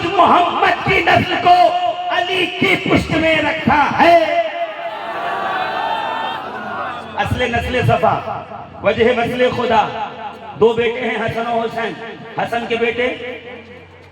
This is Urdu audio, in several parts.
مجھ محمد کی نسل کو علی کی پشت میں رکھا ہے۔ اصل نسل صفا، وجہ مسل خدا۔ دو بیٹے ہیں حسن و حسین، حسن کے بیٹے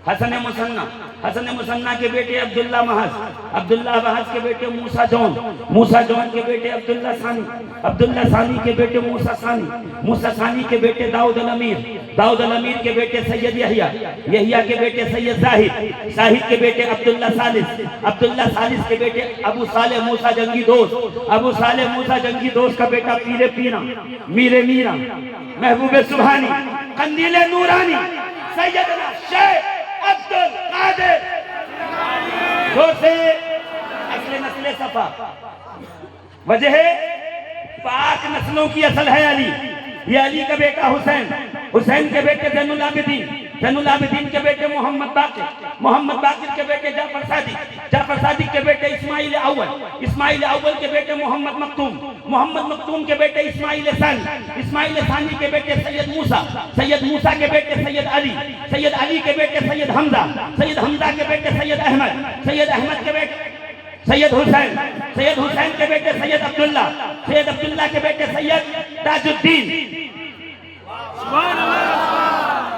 حسن مسنہ، حسن مسنہ کے بیٹے عبداللہ محض، عبداللہ محض کے بیٹے موسیٰ جون، موسیٰ جون کے بیٹے عبداللہ ثانی، عبداللہ ثانی کے بیٹے موسیٰ ثانی، موسیٰ ثانی کے بیٹے داؤد الامیر، داؤد الامیر کے بیٹے سید یحییٰ، یحییٰ کے بیٹے سید زاہد، زاہد کے بیٹے عبداللہ ثالث، عبداللہ ثالث کے بیٹے ابو صالح موسیٰ جنگی دوست، ابو صالح موسیٰ جنگی دوست کا بیٹا پیر پیرا، میر میرا، محبوب سبحانی، قندیل نورانی، سیدنا شیخ عبدالقادر۔ زور سے اصل نسل صفا، وجہ پاک نسلوں کی اصل ہے علی۔ یہ علی کا بیٹا حسین، حسین کے بیٹے زین العابدین، زین العابدین کے بیٹے محمد باقر، محمد باقر کے بیٹے جعفر صادق، جعفر صادق کے بیٹے اسماعیل اول، اسماعیل اول کے بیٹے محمد مختوم، محمد مختوم کے بیٹے اسماعیل ثانی، اسماعیل ثانی کے بیٹے سید موسیٰ، سید موسیٰ کے بیٹے سید علی، سید علی کے بیٹے سید حمزہ، سید حمزہ کے بیٹے سید احمد، سید احمد کے بیٹے سید حسین، سید حسین کے بیٹے سید عبداللہ، سید عبداللہ کے بیٹے سید تاج الدین۔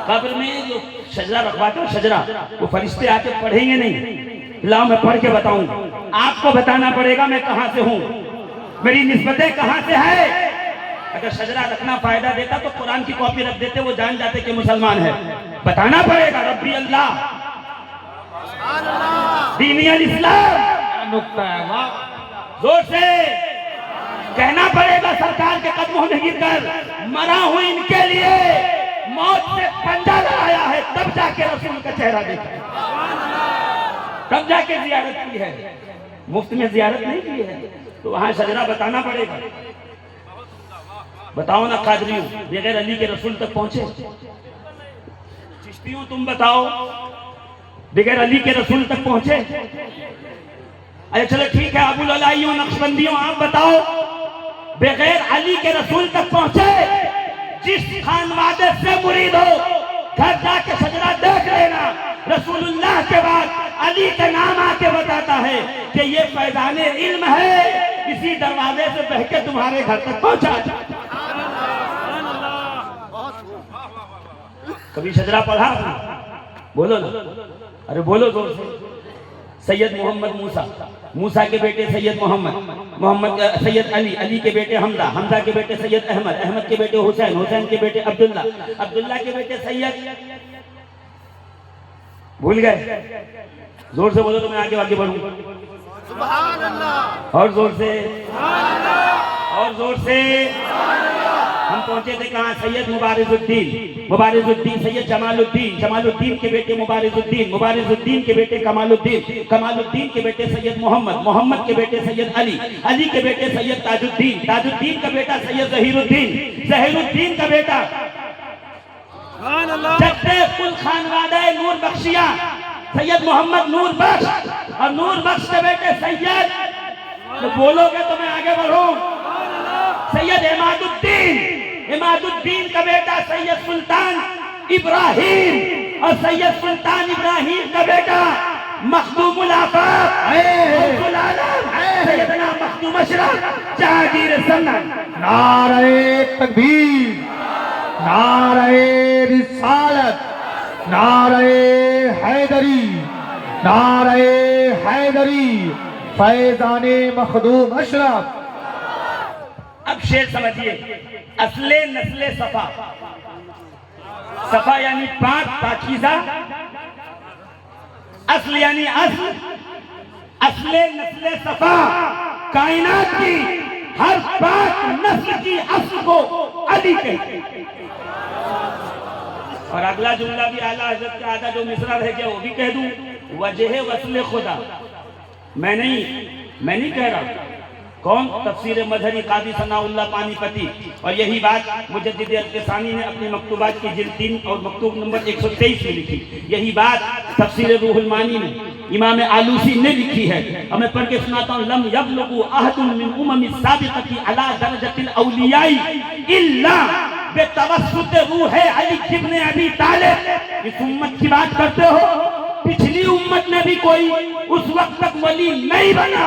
قبر میں جو شجرہ رکھواتے ہو، شجرہ، وہ فرشتے آ کے پڑھیں گے نہیں، لاؤ میں پڑھ کے بتاؤں، آپ کو بتانا پڑے گا میں کہاں سے ہوں، میری نسبتیں کہاں سے ہے۔ اگر شجرہ رکھنا فائدہ دیتا تو قرآن کی کاپی رکھ دیتے، وہ جان جاتے کہ مسلمان ہے۔ بتانا پڑے گا ربی اللہ، دینی الاسلام، زور سے کہنا پڑے گا سرکار کے قدموں میں گر کر مرا ہوں ان کے لیے، موت سے پنجہ لڑایا ہے، تب جا کے رسول کا چہرہ دیکھا، تب جا کے زیارت کی ہے، مفت میں زیارت نہیں کی ہے، تو وہاں شجرہ بتانا پڑے گا۔ بتاؤ نا قادریوں، بغیر علی کے رسول تک پہنچے؟ چشتیوں تم بتاؤ، بغیر علی کے رسول تک پہنچے؟ اچھا چلو ٹھیک ہے، ابو العلائیوں، نقشبندیوں، آپ بتاؤ بغیر علی کے رسول تک پہنچے؟ جس خانوادے سے مرید ہو گھر جا کے شجرہ دیکھ لینا، رسول اللہ کے بعد علی کا نام آ کے بتاتا ہے کہ یہ فیضان علم ہے، اسی دروازے سے بہ کے تمہارے گھر تک پہنچا۔ کبھی شجرہ پڑھا؟ بولو نا، ارے بولو زور سے۔ سید محمد موسیٰ، موسیٰ کے بیٹے سید محمد، محمد سید علی، علی کے بیٹے حمزہ، حمزہ کے بیٹے سید احمد، احمد کے بیٹے حسین، حسین کے بیٹے عبداللہ، عبداللہ کے بیٹے سید، بھول گئے؟ زور سے بولو تو میں آگے بڑھوں، سبحان اللہ، اور زور سے، سبحان اللہ، اور زور سے۔ ہم پہنچے تھے کہاں؟ سید مبارز الدین، مبارز الدین، سید جمال الدین، جمال الدین کے بیٹے مبارز الدین، مبارز الدین کے بیٹے کمال الدین، کمال الدین کے بیٹے سید محمد، محمد کے بیٹے سید علی، علی کے بیٹے سید تاج الدین، تاج الدین کا بیٹا سید ظہیر الدین، ظہیر الدین کا بیٹا جدِ کل خانوادہ نور بخشیہ سید محمد نور بخش، اور نور بخش کے بیٹے سید، تو بولو گے تو میں آگے بڑھوں، سید عماد الدین، عماد الدین کا بیٹا سید سلطان ابراہیم، اور سید سلطان ابراہیم کا بیٹا مخدوم الآفاق غوث العالم سیدنا مخدوم اشرف جہانگیر سنت۔ نعرہ تکبیر، نعرہ رسالت، نعرہ حیدری، نعرہ حیدری، فیضان مخدوم اشرف۔ اب شعر سمجھئے، اصل نسل صفا، صفا یعنی پاک، پاکیزہ، اصل یعنی اصل، اصل نسل صفا، کائنات کی ہر پاک نسل کی اصل کو علی کہتے ہیں۔ اور اگلا جملہ بھی اعلیٰ حضرت کا آدھا جو مصرع رہ گیا وہ بھی کہہ دوں، وجہ وصل خدا، میں نہیں کہہ رہا، کون؟ تفسیر مظہری قاضی ثناء اللہ پانی پتی، اور یہی بات مجدد القسانی نے اپنی مکتوبات کی جلد 3 اور مکتوب نمبر 123 میں لکھی، یہی بات تفسیر روح المانی میں امام آلوسی نے لکھی ہے، اور میں پڑھ کے سناتا ہوں، لم یبلغ احد من امم السابقۃ علی درجۃ الاولیاء الا بتوسط روح علی ابن ابی طالب۔ اس امت کی بات کرتے ہو پچھلی امت میں بھی کوئی اس وقت تک ولی نہیں بنا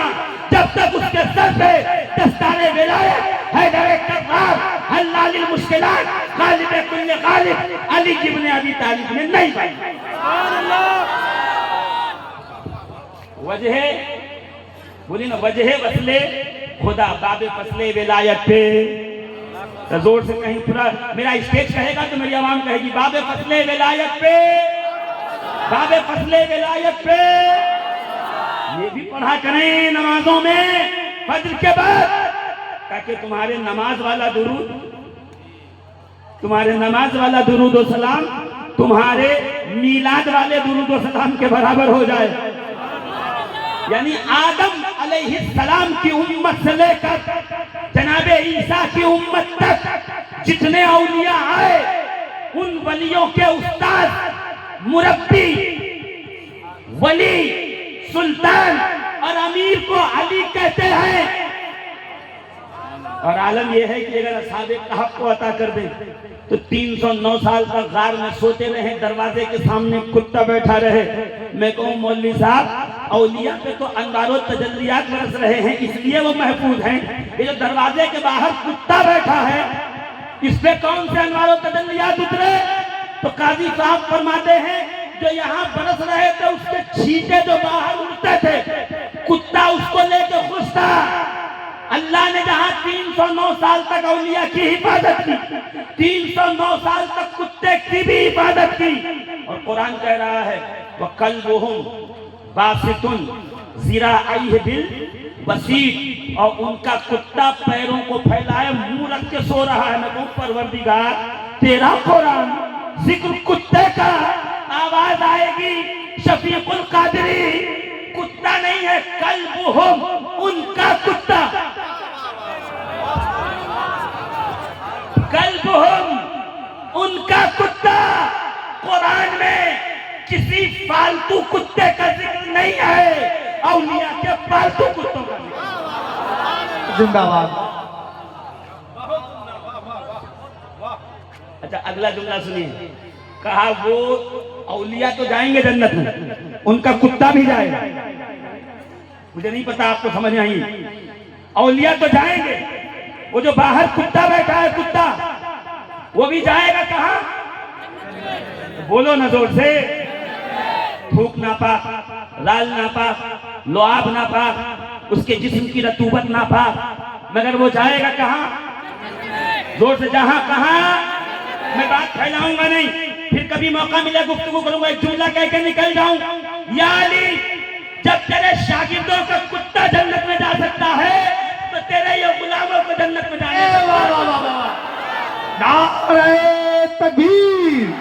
جب تک اس کے سر پہ دستار ولایت حیدر کرار حلال المشکلات غالب کل غالب علی ابن ابی طالب نے نہیں بنی. وجہ بولی نا وجہ وصل خدا باب فصل ولایت پہ. زور سے کہیں پورا میرا اسٹیج کہے گا تو میری عوام کہے گی باب فصل ولایت پہ باب فصل ولایت پہ. یہ بھی پڑھا کریں نمازوں میں فجر کے بعد تاکہ تمہارے نماز والا درود و سلام تمہارے میلاد والے درود و سلام کے برابر ہو جائے. یعنی آدم علیہ السلام کی امت سے لے کر جناب عیسیٰ کی امت تک جتنے اولیاء آئے ان ولیوں کے استاد مربی ولی سلطان اور امیر کو علی کہتے ہیں. اور عالم یہ ہے کہ اگر اصحاب کہف کو عطا کر دیں تو 309 سال تک غار میں سوتے رہے, دروازے کے سامنے کتا بیٹھا رہے. میں کہوں مولوی صاحب اولیاء پہ تو انوار و تجلیات برس رہے ہیں اس لیے وہ محفوظ ہیں. یہ جو دروازے کے باہر کتا بیٹھا ہے اس پہ کون سے انوار و تجلیات اترے؟ تو قاضی صاحب فرماتے ہیں جو یہاں برس رہے تھے اس کے چھینٹے جو باہر اڑتے تھے کتا اس کو لے کے خوش تھا. اللہ نے جہاں 309 سال تک اولیاء کی حفاظت کی 309 سال تک کتے کی بھی حفاظت کی. اور قرآن کہہ رہا ہے وَقَلْبُهُمْ بَاسِطٌ ذِرَاعَيْهِ بِالْوَسِيطِ, اور ان کا کتا پیروں کو پھیلائے منہ رکھ کے سو رہا ہے. میں کہوں پروردگار تیرا قرآن ذکر کتے کا, آواز آئے گی شفیق القادری, کتا نہیں ہے قلبہم ان کا کتا, قلبہم ان کا کتا. قرآن میں کسی فالتو کتے کا ذکر نہیں ہے, اولیاء کے فالتو کتوں کا ذکر. زندہ باد. اچھا اگلا جملہ سنیے. کہا وہ اولیاء تو جائیں گے جنت میں, ان کا کتا بھی جائے گا. مجھے نہیں پتا آپ کو سمجھ میں آئی. اولیاء تو جائیں گے, وہ جو باہر کتا بیٹھا ہے کتا وہ بھی جائے گا کہاں؟ بولو نا زور سے. تھوک ناپاک, لال ناپاک, لعاب ناپاک, اس کے جسم کی رطوبت ناپاک, مگر وہ جائے گا کہاں؟ زور سے جہاں کہاں. میں بات پھیلاؤں گا نہیں, پھر کبھی موقع ملے گفتگو کروں گا. ایک جملہ کہہ کے نکل جاؤں. یا علی جب تیرے شاگردوں کا کتا جنت میں جا سکتا ہے تو تیرے یہ غلاموں کو جنت میں جانے نعرہ تکبیر.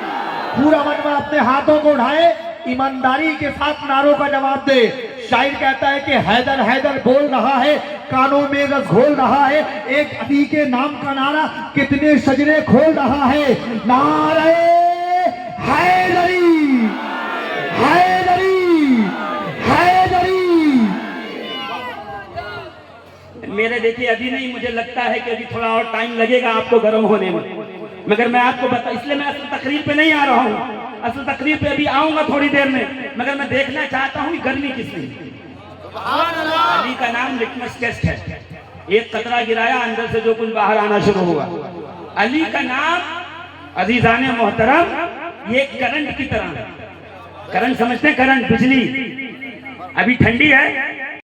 پورا مجمع اپنے ہاتھوں کو اٹھائے, ایمانداری کے ساتھ نعروں کا جواب دے. شاعر کہتا ہے کہ حیدر حیدر بول رہا ہے, کانوں میں رس گھول رہا ہے, ایک علی کے نام کا نعرہ کتنے شجرے کھول رہا ہے. نعرہ حیدری حیدری حیدری. میرے دیکھیے ابھی نہیں, مجھے لگتا ہے کہ ابھی تھوڑا اور ٹائم لگے گا آپ کو گرم ہونے میں, مگر میں آپ کو بتا, اس لیے میں اصل تقریر پہ نہیں آ رہا ہوں. اصل تقریر پہ ابھی آؤں گا تھوڑی دیر میں, مگر میں دیکھنا چاہتا ہوں کہ گرمی کس لیے. علی کا نام لٹمس ٹیسٹ ہے, ایک قطرہ گرایا اندر سے جو کچھ باہر آنا شروع ہوا. علی کا نام عزیزان محترم یہ کرنٹ کی طرح ہے. کرنٹ سمجھتے ہیں؟ کرنٹ, بجلی. ابھی ٹھنڈی ہے